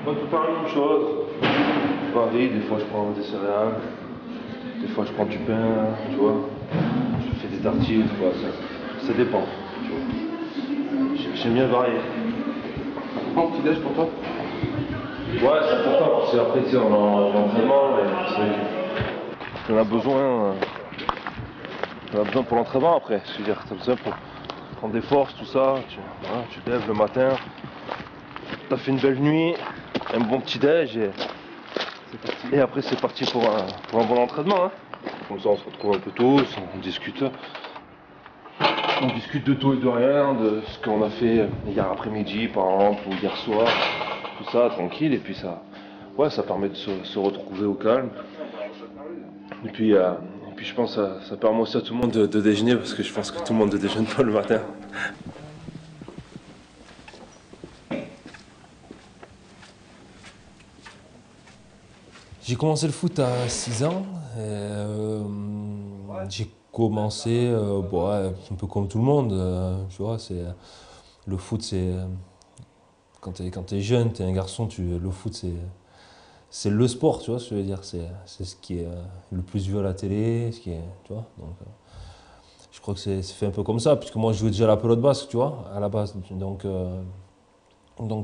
Pas tout le temps la même chose. Je varie, des fois je prends des céréales, des fois je prends du pain, tu vois. Je fais des tartines, quoi. Ça dépend, tu vois. J'aime bien varier. Un petit déj pour toi? Ouais, c'est important parce qu'après, tu sais, on est en entraînement, on a besoin. On a besoin pour l'entraînement après. Je veux dire, tu as besoin pour prendre des forces, tout ça. Voilà, tu te lèves le matin, tu as fait une belle nuit, un bon petit déj et après c'est parti pour un bon entraînement. Hein. Comme ça on se retrouve un peu tous, on discute. On discute de tout et de rien, de ce qu'on a fait hier après-midi par exemple, ou hier soir, tout ça, tranquille, et puis ça, ouais, ça permet de se retrouver au calme. Et puis je pense que ça permet aussi à tout le monde de déjeuner, parce que je pense que tout le monde ne déjeune pas le matin. J'ai commencé le foot à 6 ans. J'ai commencé un peu comme tout le monde. Tu vois, le foot, c'est quand t'es jeune, t'es un garçon, le foot, c'est le sport, tu vois ce que je veux dire. C'est ce qui est le plus vu à la télé, ce qui est, tu vois. Donc, je crois que c'est fait un peu comme ça, puisque moi je jouais déjà à la pelote basque, tu vois, à la base. Donc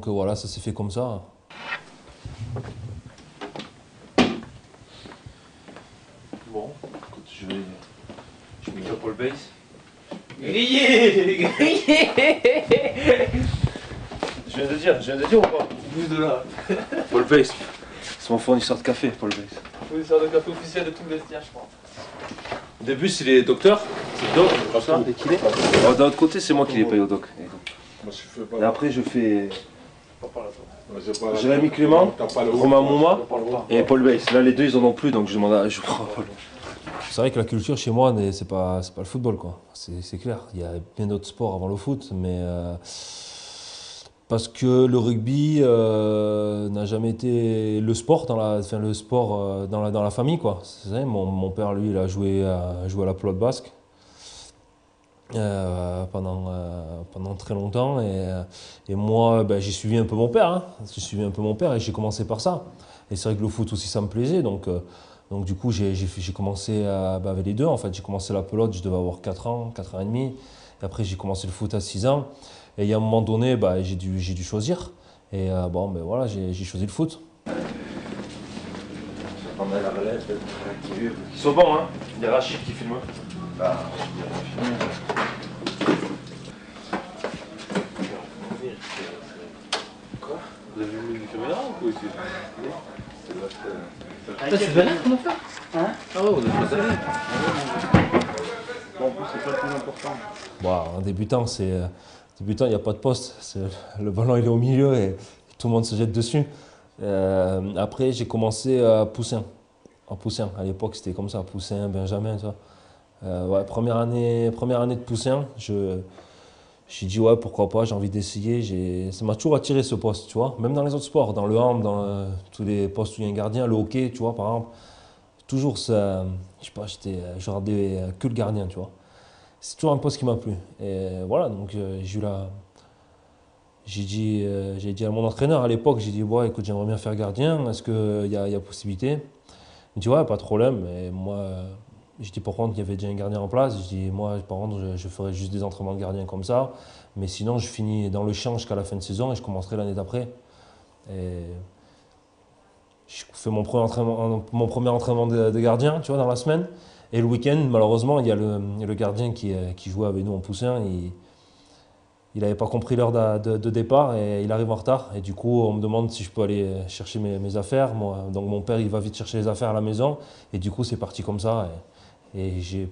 voilà, ça s'est fait comme ça. Bon, écoute, je vais mettre Paul Base. Grillé. Je viens de dire ou pas? Plus de là. Paul Base, c'est mon fournisseur de café, Paul Base. Fournisseur de café officiel de tout le vestiaire, je crois. Au début, c'est les docteurs, c'est le doc, comme ça, dès qu'il est. Alors, d'un autre côté, c'est moi qui les paye au doc. Et après, je fais Jérémy Clément, Romain Mouma et Paul Base. Là, les deux, ils en ont plus, donc je prends Paul. C'est vrai que la culture chez moi, c'est pas le football, quoi. C'est clair. Il y a bien d'autres sports avant le foot, mais parce que le rugby n'a jamais été le sport dans la famille, quoi. C'est vrai, mon père, lui, il a joué à la pelote basque pendant très longtemps, et moi, ben, j'ai suivi un peu mon père. Hein. J'ai suivi un peu mon père et j'ai commencé par ça. Et c'est vrai que le foot aussi, ça me plaisait, donc du coup, j'ai commencé avec les deux. En fait, j'ai commencé la pelote, je devais avoir 4 ans, 4 ans et demi. Et après, j'ai commencé le foot à 6 ans. Et il y a un moment donné, j'ai dû choisir. Et bon, ben voilà, j'ai choisi le foot. On a la relève, ils sont bons, hein. Il y a Rachid qui filme. Quoi? Vous avez mis une caméra ou quoi ici? C'est bien qu'on a fait. Hein? Ah ouais, on a fait ça. Bon, en plus, c'est pas le plus important. Bon, en débutant, il n'y a pas de poste. Le ballon il est au milieu et tout le monde se jette dessus. Après, j'ai commencé à Poussin. En Poussin, à l'époque, c'était comme ça, Poussin, Benjamin, ça. Ouais, première année de Poussin, j'ai dit ouais, pourquoi pas, j'ai envie d'essayer. Ça m'a toujours attiré ce poste, tu vois. Même dans les autres sports, dans le hand, dans tous les postes où il y a un gardien, le hockey, tu vois, par exemple. Toujours ça, je sais pas, je regardais que le gardien, tu vois. C'est toujours un poste qui m'a plu. Et voilà, donc j'ai dit à mon entraîneur à l'époque, j'ai dit ouais, écoute, j'aimerais bien faire gardien, est-ce qu'il y a possibilité? Il me dit ouais, pas de problème. Et moi, j'ai dit par contre, il y avait déjà un gardien en place. Je dis moi, par contre, je ferai juste des entraînements de gardien comme ça. Mais sinon, je finis dans le champ jusqu'à la fin de saison et je commencerai l'année d'après. Et je fais mon premier entraînement de gardien, tu vois, dans la semaine. Et le week-end, malheureusement, il y a le gardien qui jouait avec nous en Poussin. Il n'avait pas compris l'heure de départ et il arrive en retard. Et du coup, on me demande si je peux aller chercher mes affaires. Moi, donc mon père, il va vite chercher les affaires à la maison. Et du coup, c'est parti comme ça. Et je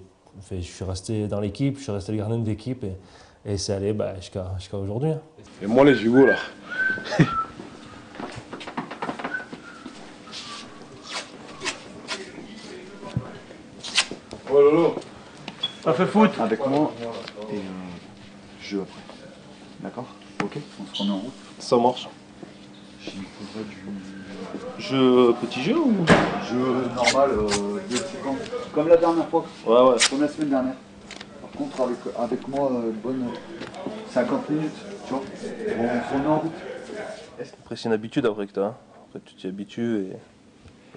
suis resté dans l'équipe, je suis resté le gardien de l'équipe. Et c'est allé jusqu'à aujourd'hui. Hein. Et moi, les Hugo, là. Oh Lolo, On fait foot. avec moi et jeu après. D'accord? Ok, on se remet en route. Ça marche. Il me faudrait du Petit jeu ou? jeu normal, 2 séquences. Comme la dernière fois, Ouais. comme la semaine dernière. Par contre, avec moi, une bonne 50 minutes, tu vois. On se remet en route. Après, c'est une habitude après que tu as. Après, tu t'y habitues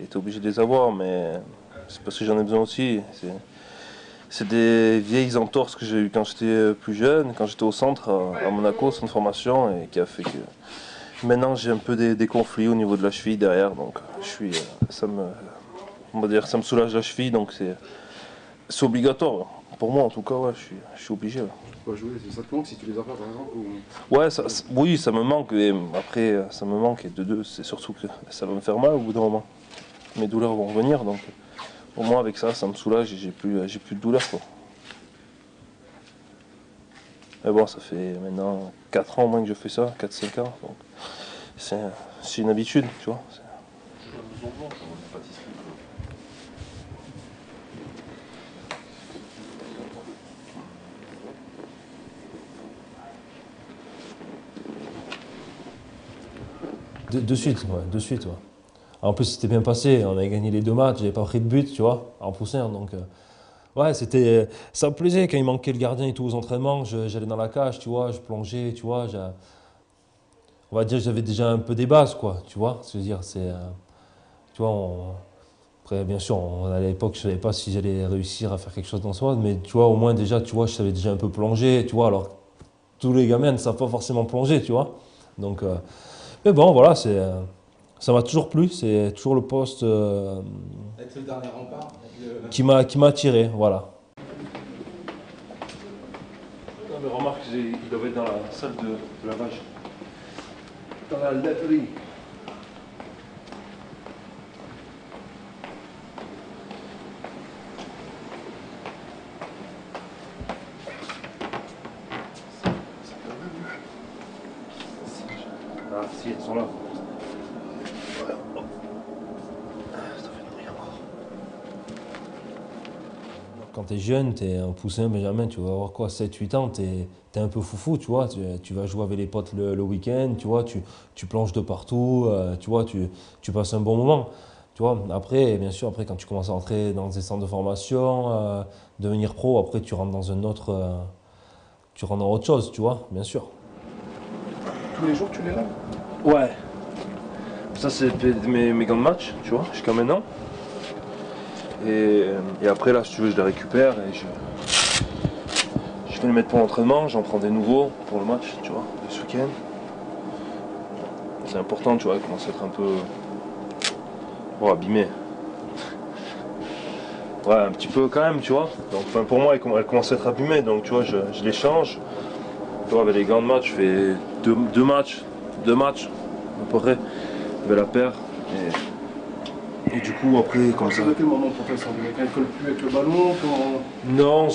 et tu es obligé de les avoir, mais c'est parce que j'en ai besoin aussi. C'est des vieilles entorses que j'ai eues quand j'étais plus jeune, quand j'étais au centre, à Monaco, centre de formation, et qui a fait que maintenant j'ai un peu des conflits au niveau de la cheville derrière, donc on va dire, ça me soulage la cheville, donc c'est obligatoire. Pour moi, en tout cas, ouais, je suis obligé. Ouais. Tu peux jouer, ça te manque si tu les as pas par exemple ou... Ouais, oui, ça me manque, et après, ça me manque, et de deux, c'est surtout que ça va me faire mal au bout d'un moment. Mes douleurs vont revenir, donc au moins avec ça, ça me soulage et j'ai plus de douleur, quoi. Mais bon, ça fait maintenant 4 ans au moins que je fais ça, 4-5 ans, donc c'est une habitude, tu vois. De suite, ouais, de suite, ouais. En plus, c'était bien passé, on avait gagné les 2 matchs, j'avais pas pris de but, tu vois, en poussant, donc... ouais, ça me plaisait quand il manquait le gardien et tout aux entraînements, j'allais dans la cage, tu vois, je plongeais, tu vois, on va dire que j'avais déjà un peu des bases, quoi, tu vois, je veux dire, tu vois, après, bien sûr, à l'époque, je savais pas si j'allais réussir à faire quelque chose dans ce mode, mais tu vois, au moins déjà, tu vois, je savais déjà un peu plonger, tu vois, alors tous les gamins ne savent pas forcément plonger, tu vois, donc... mais bon, voilà, ça m'a toujours plu, c'est toujours le poste Être le dernier rempart. qui m'a attiré, voilà. Non, mais remarque, ils doivent être dans la salle de lavage. Dans la laverie. Ah, si, elles sont là. Quand tu es jeune, tu es un poussin, Benjamin, tu vas avoir quoi, 7-8 ans, tu es un peu foufou, tu vois, tu vas jouer avec les potes le week-end, tu vois, tu plonges de partout, tu vois, tu passes un bon moment. Tu vois, après, bien sûr, après, quand tu commences à entrer dans des centres de formation, devenir pro, après, tu rentres dans tu rentres dans autre chose, tu vois, bien sûr. Tous les jours tu les laves? Ouais. Ça, c'est mes gants de match, tu vois, jusqu'à maintenant. Et après, là, si tu veux, je les récupère et je vais les mettre pour l'entraînement, j'en prends des nouveaux pour le match, tu vois, de ce week-end. C'est important, tu vois, ils commencent à être un peu abîmés. Ouais, un petit peu quand même, tu vois. Donc, enfin, pour moi, elles commencent à être abîmées, donc tu vois, je les change. Tu vois, avec les gants de match, je fais deux matchs, à peu près, avec la paire. Et du coup, après, comme ça. À quel moment pour toi ça ne colle plus avec le ballon Non,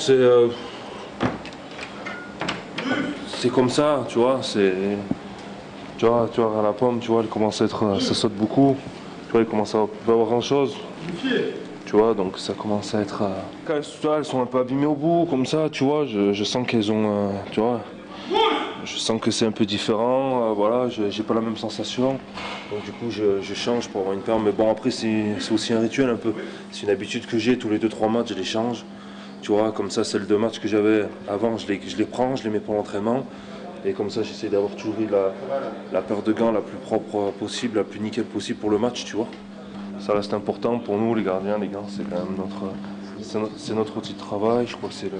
c'est comme ça, tu vois, tu vois, à la pomme, tu vois, elle commence à être, ça saute beaucoup, tu vois, elle commence à pas avoir grand chose, tu vois, donc ça commence à être, quand elles sont un peu abîmées au bout, comme ça, tu vois, je sens qu'elles ont, tu vois, je sens que c'est un peu différent, voilà, j'ai pas la même sensation, donc du coup je change pour avoir une paire, mais bon après c'est aussi un rituel un peu, c'est une habitude que j'ai, tous les 2-3 matchs je les change. Tu vois, comme ça, celles de match que j'avais avant, je les prends, je les mets pour l'entraînement. Et comme ça, j'essaie d'avoir toujours eu la paire de gants la plus propre possible, la plus nickel possible pour le match, tu vois. Ça reste important pour nous, les gardiens, les gants, c'est quand même notre outil de travail. Je crois que c'est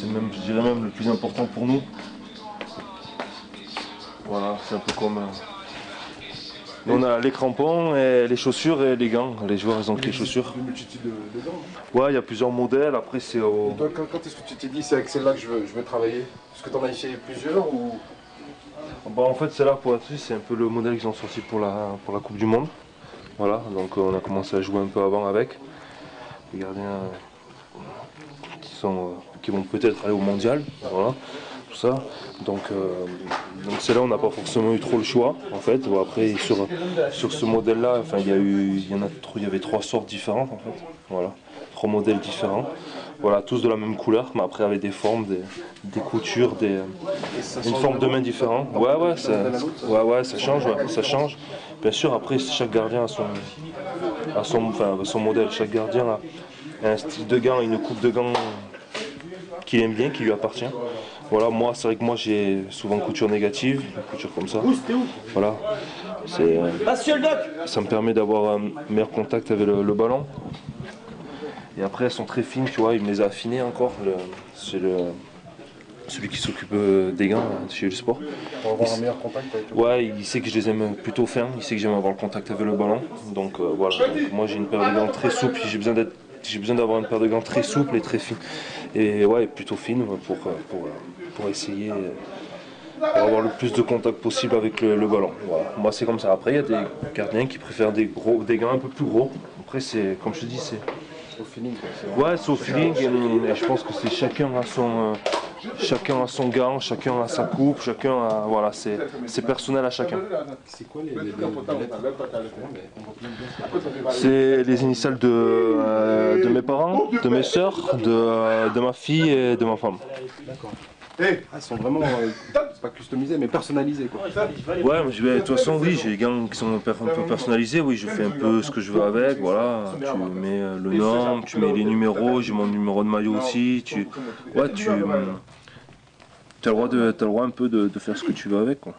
même, je dirais même, le plus important pour nous. Voilà, c'est un peu comme... On a les crampons, et les chaussures et les gants. Les joueurs, ils ont que les chaussures. Une multitude de gants. Ouais, il y a plusieurs modèles. Après, c'est au... Toi, quand est-ce que tu t'es dit c'est avec celle-là que je veux travailler? Est-ce que tu en as essayé plusieurs ou... Bah, en fait, celle-là, pour être c'est un peu le modèle qu'ils ont sorti pour la Coupe du Monde. Voilà, donc on a commencé à jouer un peu avant avec. Les gardiens qui vont peut-être aller au mondial. Voilà. Tout ça. Donc celle-là, on n'a pas forcément eu trop le choix en fait. Bon, après sur ce modèle-là, enfin il y avait 3 sortes différentes en fait. Voilà, 3 modèles différents. Voilà, tous de la même couleur, mais après avec des formes, des coutures, une forme de main différente. Ouais, ça change, ouais, ça change. Bien sûr, après chaque gardien a son modèle. Chaque gardien a un style de gant, une coupe de gant qu'il aime bien, qui lui appartient. Voilà, moi, c'est vrai que moi j'ai souvent couture négative, couture comme ça. Voilà. Ça me permet d'avoir un meilleur contact avec le ballon. Et après, elles sont très fines, tu vois, il me les a affinées encore. C'est celui qui s'occupe des gants chez le sport. Pour avoir un meilleur contact avec le Ouais, il sait que je les aime plutôt fins, il sait que j'aime avoir le contact avec le ballon. Donc voilà, donc, moi j'ai une paire de gants très souple, j'ai besoin d'avoir une paire de gants très souple et très fine. Et ouais, plutôt fine pour essayer d'avoir le plus de contact possible avec le ballon. Voilà. Moi c'est comme ça. Après il y a des gardiens qui préfèrent des gants un peu plus gros. Après c'est, comme je te dis, c'est au feeling. Quoi. Ouais, c'est au feeling et je pense que c'est chacun a son gant, chacun a sa coupe, chacun a, voilà, c'est personnel à chacun. C'est quoi les lettres? C'est les initiales de mes parents, de mes sœurs, de ma fille et de ma femme. D'accord. Ils sont vraiment, c'est pas customisés, mais personnalisés quoi. Ouais, mais de toute façon, oui, j'ai des gants qui sont un peu personnalisés, oui, je fais un peu ce que je veux avec, voilà. Tu mets le nom, tu mets les numéros, j'ai mon numéro de maillot aussi, tu as le droit un peu de faire ce que tu veux avec, quoi.